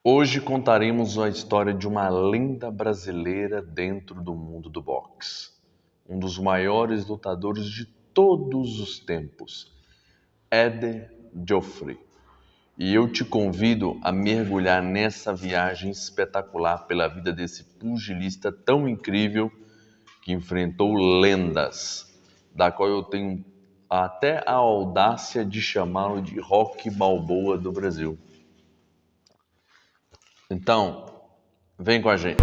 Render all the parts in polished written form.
Hoje contaremos a história de uma lenda brasileira dentro do mundo do boxe. Um dos maiores lutadores de todos os tempos, Eder Joffrey. E eu te convido a mergulhar nessa viagem espetacular pela vida desse pugilista tão incrível que enfrentou lendas, da qual eu tenho até a audácia de chamá-lo de Rocky Balboa do Brasil. Então, vem com a gente.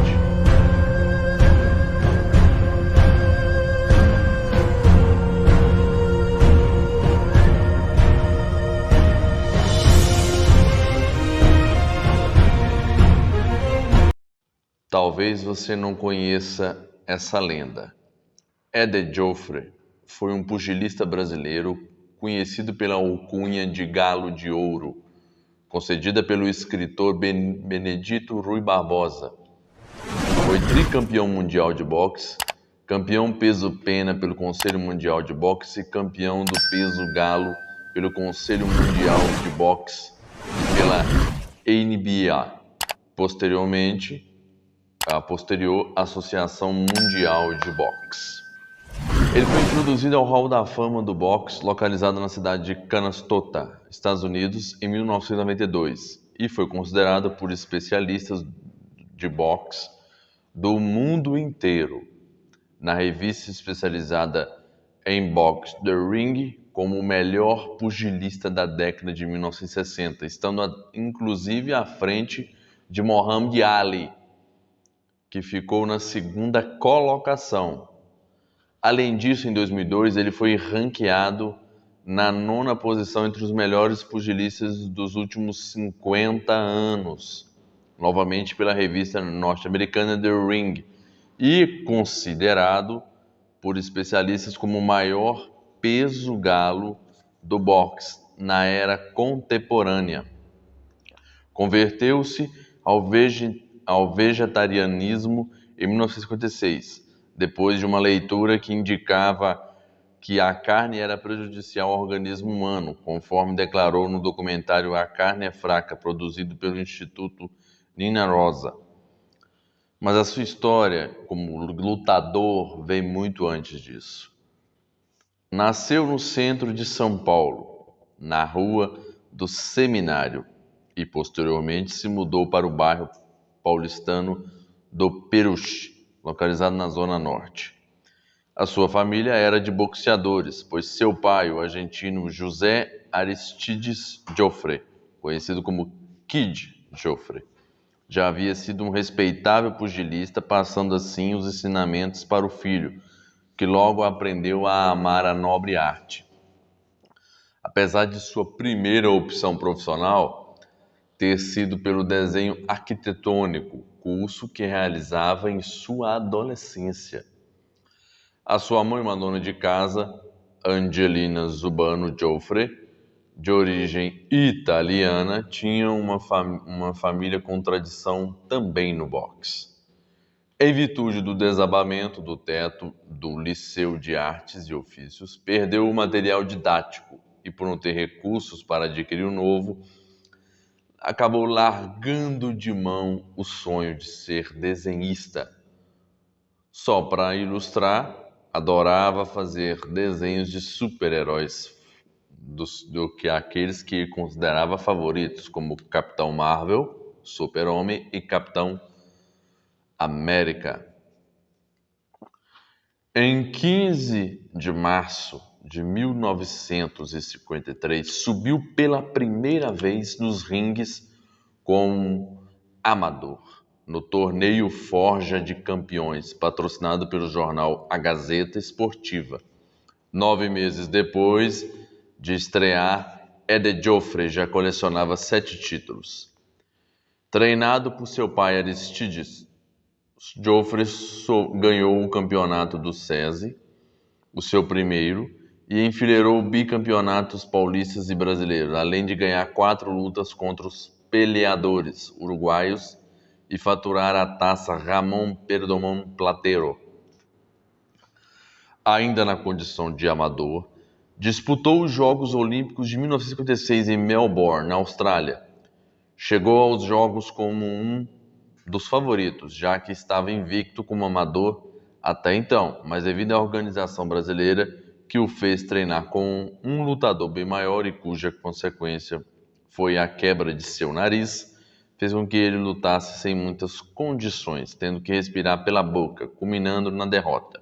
Talvez você não conheça essa lenda. Eder Joffrey foi um pugilista brasileiro conhecido pela alcunha de Galo de Ouro, concedida pelo escritor Benedito Rui Barbosa. Foi tricampeão mundial de boxe, campeão peso-pena pelo Conselho Mundial de Boxe e campeão do peso galo pelo Conselho Mundial de Boxe e pela NBA. Posteriormente, a posterior Associação Mundial de Boxe. Ele foi introduzido ao Hall da Fama do boxe, localizado na cidade de Canastota, Estados Unidos, em 1992, e foi considerado por especialistas de boxe do mundo inteiro, na revista especializada em boxe The Ring, como o melhor pugilista da década de 1960, estando inclusive à frente de Muhammad Ali, que ficou na segunda colocação. Além disso, em 2002, ele foi ranqueado na 9ª posição entre os melhores pugilistas dos últimos 50 anos, novamente pela revista norte-americana The Ring, e considerado por especialistas como o maior peso galo do boxe na era contemporânea. Converteu-se ao vegetarianismo em 1956, depois de uma leitura que indicava que a carne era prejudicial ao organismo humano, conforme declarou no documentário A Carne é Fraca, produzido pelo Instituto Nina Rosa. Mas a sua história como lutador vem muito antes disso. Nasceu no centro de São Paulo, na Rua do Seminário, e posteriormente se mudou para o bairro paulistano do Peruche, localizado na Zona Norte. A sua família era de boxeadores, pois seu pai, o argentino José Aristides Joffrey, conhecido como Kid Joffrey, já havia sido um respeitável pugilista, passando assim os ensinamentos para o filho, que logo aprendeu a amar a nobre arte. Apesar de sua primeira opção profissional ter sido pelo desenho arquitetônico, curso que realizava em sua adolescência. A sua mãe, uma dona de casa, Angelina Zubano Joffrey, de origem italiana, tinha uma família com tradição também no boxe. Em virtude do desabamento do teto do Liceu de Artes e Ofícios, perdeu o material didático e, por não ter recursos para adquirir o novo, acabou largando de mão o sonho de ser desenhista. Só para ilustrar, adorava fazer desenhos de super-heróis, do que aqueles que considerava favoritos, como Capitão Marvel, Super-Homem e Capitão América. Em 15 de março de 1953, subiu pela primeira vez nos ringues como amador, no torneio Forja de Campeões, patrocinado pelo jornal A Gazeta Esportiva. 9 meses depois de estrear, Eder Joffrey já colecionava 7 títulos. Treinado por seu pai Aristides, Joffrey ganhou o campeonato do SESI, o seu primeiro, e enfileirou bicampeonatos paulistas e brasileiros, além de ganhar 4 lutas contra os peleadores uruguaios e faturar a taça Ramon Perdomão Platero. Ainda na condição de amador, disputou os Jogos Olímpicos de 1956 em Melbourne, na Austrália, Chegou aos Jogos como um dos favoritos, já que estava invicto como amador até então, mas devido à organização brasileira que o fez treinar com um lutador bem maior e cuja consequência foi a quebra de seu nariz, fez com que ele lutasse sem muitas condições, tendo que respirar pela boca, culminando na derrota.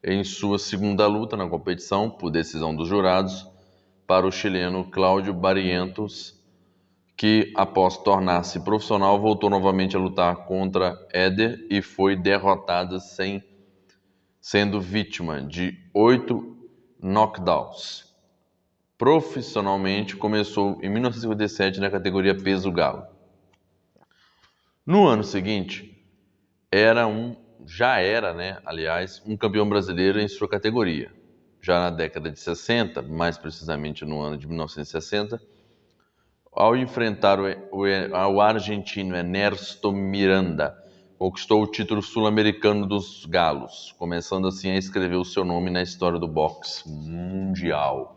Em sua segunda luta na competição, por decisão dos jurados, para o chileno Cláudio Barrientos, que, após tornar-se profissional, voltou novamente a lutar contra Éder e foi derrotada sendo vítima de 8 knockdowns. Profissionalmente, começou em 1957 na categoria peso galo. No ano seguinte, já era, aliás, um campeão brasileiro em sua categoria. Já na década de 60, mais precisamente no ano de 1960, ao enfrentar o argentino Ernesto Miranda, conquistou o título sul-americano dos galos, começando assim a escrever o seu nome na história do boxe mundial.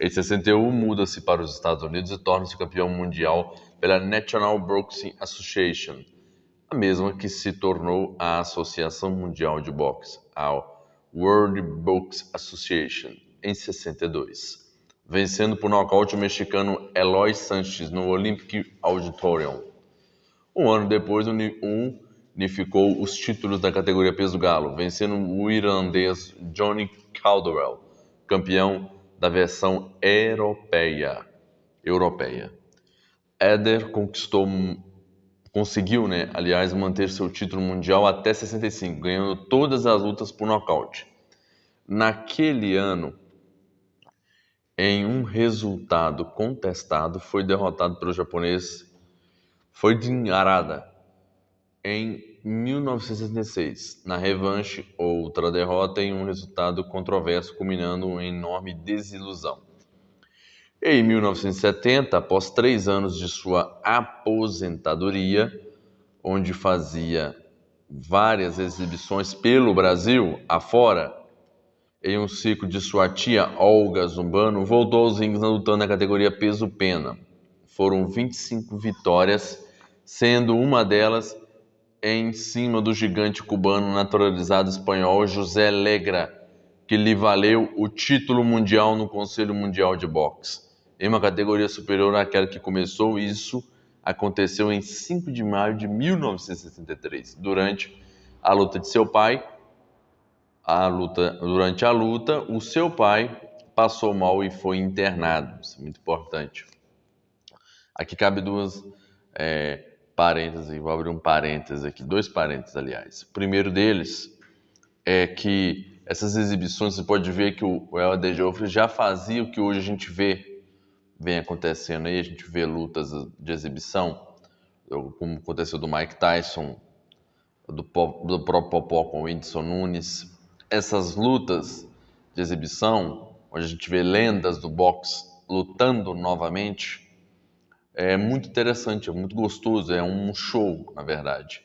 Em 61, muda-se para os Estados Unidos e torna-se campeão mundial pela National Boxing Association, a mesma que se tornou a Associação Mundial de Boxe, a World Box Association, em 62, vencendo por nocaute o mexicano Eloy Sanchez no Olympic Auditorium. Um ano depois, unificou os títulos da categoria peso galo, vencendo o irlandês Johnny Caldwell, campeão da versão europeia. Éder conseguiu, aliás, manter seu título mundial até 65, ganhando todas as lutas por nocaute. Naquele ano, em um resultado contestado, foi derrotado pelo japonês Fujin Arada em 1966. Na revanche, outra derrota em um resultado controverso, culminando em enorme desilusão. Em 1970, após 3 anos de sua aposentadoria, onde fazia várias exibições pelo Brasil afora, em um ciclo de sua tia Olga Zumbano, voltou aos rings lutando na categoria peso-pena. Foram 25 vitórias, sendo uma delas em cima do gigante cubano naturalizado espanhol José Legra, que lhe valeu o título mundial no Conselho Mundial de Boxe, em uma categoria superior àquela que começou. Isso aconteceu em 5 de maio de 1963, durante a luta de seu pai. Durante a luta, o seu pai passou mal e foi internado. Isso é muito importante. Aqui cabe duas parênteses, vou abrir um parênteses aqui, 2 parênteses, aliás. O primeiro deles é que essas exibições, você pode ver que o Éder Joffre já fazia o que hoje a gente vem acontecendo aí, a gente vê lutas de exibição, como aconteceu do Mike Tyson, do próprio Popó com o Whindersson Nunes. Essas lutas de exibição, onde a gente vê lendas do boxe lutando novamente, é muito interessante, é muito gostoso, é um show, na verdade.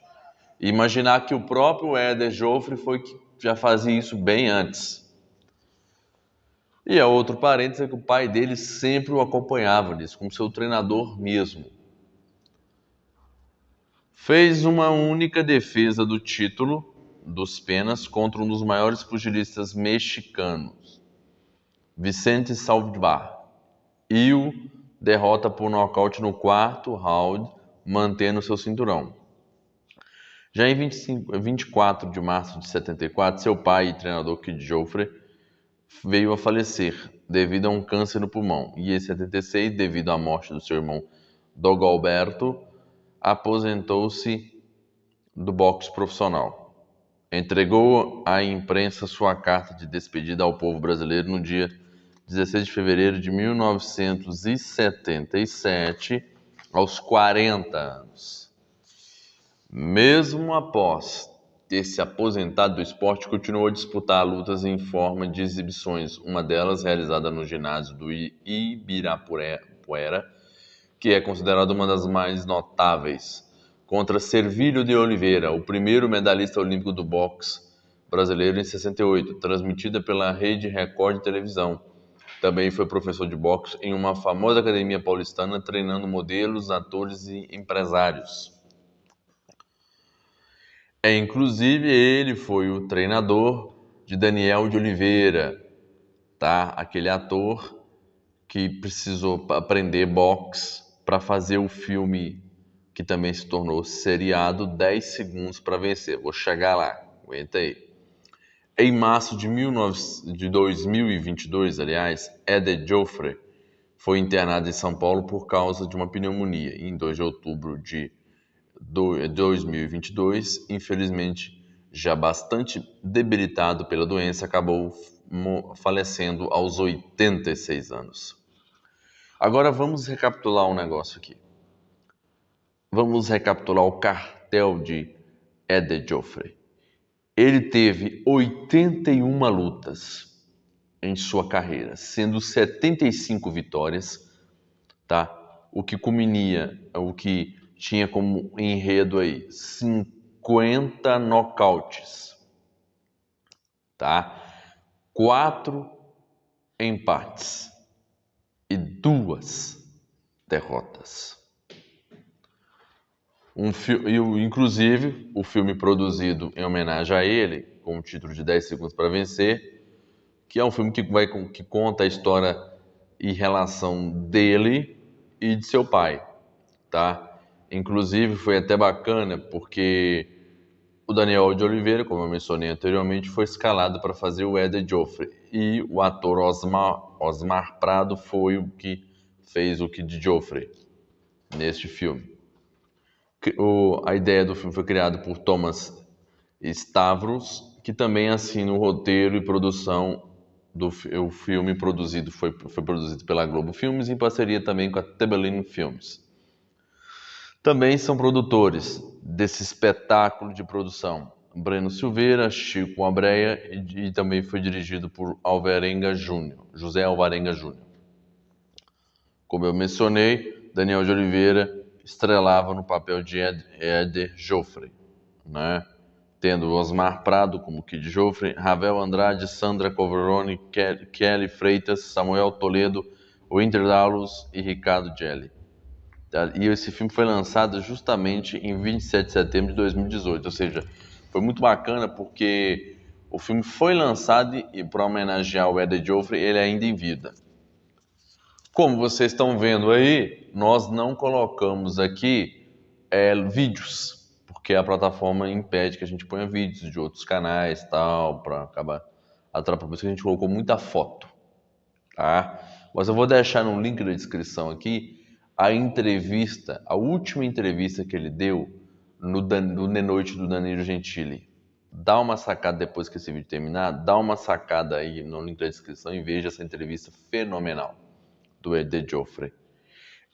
E imaginar que o próprio Éder Joffre foi que já fazia isso bem antes. E a outro parênteses é que o pai dele sempre o acompanhava nisso, como seu treinador mesmo. Fez uma única defesa do título dos penas contra um dos maiores pugilistas mexicanos, Vicente Saldivar, e o derrota por nocaute no 4º round, mantendo seu cinturão. Já em 24 de março de 74, seu pai e treinador Kid Joffre veio a falecer devido a um câncer no pulmão, e em 76, devido à morte do seu irmão Dogalberto, aposentou-se do boxe profissional. Entregou à imprensa sua carta de despedida ao povo brasileiro no dia 16 de fevereiro de 1977, aos 40 anos. Mesmo após ter se aposentado do esporte, continuou a disputar lutas em forma de exibições, uma delas realizada no ginásio do Ibirapuera, que é considerada uma das mais notáveis, contra Servílio de Oliveira, o primeiro medalhista olímpico do boxe brasileiro em 68, transmitida pela Rede Record de televisão. Também foi professor de boxe em uma famosa academia paulistana, treinando modelos, atores e empresários. Inclusive, ele foi o treinador de Daniel de Oliveira, tá? Aquele ator que precisou aprender boxe para fazer o filme que também se tornou seriado 10 Segundos para Vencer. Vou chegar lá, aguenta aí. Em março de 2022, aliás, Eder Joffre foi internado em São Paulo por causa de uma pneumonia. Em 2 de outubro de 2022, infelizmente, já bastante debilitado pela doença, acabou falecendo aos 86 anos. Agora vamos recapitular um negócio aqui. Vamos recapitular o cartel de Eder Joffre. Ele teve 81 lutas em sua carreira, sendo 75 vitórias, tá? O que tinha como enredo aí 50 nocautes, tá? 4 empates e 2 derrotas. Inclusive, o filme produzido em homenagem a ele, com o título de 10 Segundos para Vencer, que é um filme que conta a história e relação dele e de seu pai, tá? Inclusive, foi até bacana porque o Daniel de Oliveira, como eu mencionei anteriormente, foi escalado para fazer o Eder Joffre, e o ator Osmar Prado foi o que fez o Kid Joffre neste filme. A ideia do filme foi criada por Thomas Stavros, que também assina o roteiro e produção o filme foi produzido pela Globo Filmes em parceria também com a Tebelin Filmes. Também são produtores desse espetáculo de produção Breno Silveira, Chico Abreia e também foi dirigido por José Alvarenga Júnior. Como eu mencionei, Daniel de Oliveira estrelava no papel de Eder Joffre, né? Tendo Osmar Prado como Kid Joffre, Ravel Andrade, Sandra Coveroni, Kelly Freitas, Samuel Toledo, Winter Dallos e Ricardo Gelli. E esse filme foi lançado justamente em 27 de setembro de 2018, ou seja, foi muito bacana porque o filme foi lançado e para homenagear o Eder Joffre, ele ainda em vida. Como vocês estão vendo aí, nós não colocamos aqui vídeos, porque a plataforma impede que a gente ponha vídeos de outros canais, tal, para acabar atrapalhando. Por isso que a gente colocou muita foto, tá? Mas eu vou deixar no link da descrição aqui a última entrevista que ele deu no The Noite do Danilo Gentili. Dá uma sacada depois que esse vídeo terminar, dá uma sacada aí no link da descrição e veja essa entrevista fenomenal do Eder Joffre.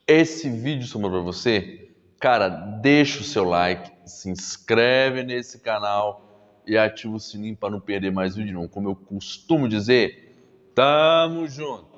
Esse vídeo somou para você? Cara, deixa o seu like, se inscreve nesse canal e ativa o sininho para não perder mais vídeo não. Como eu costumo dizer, tamo junto!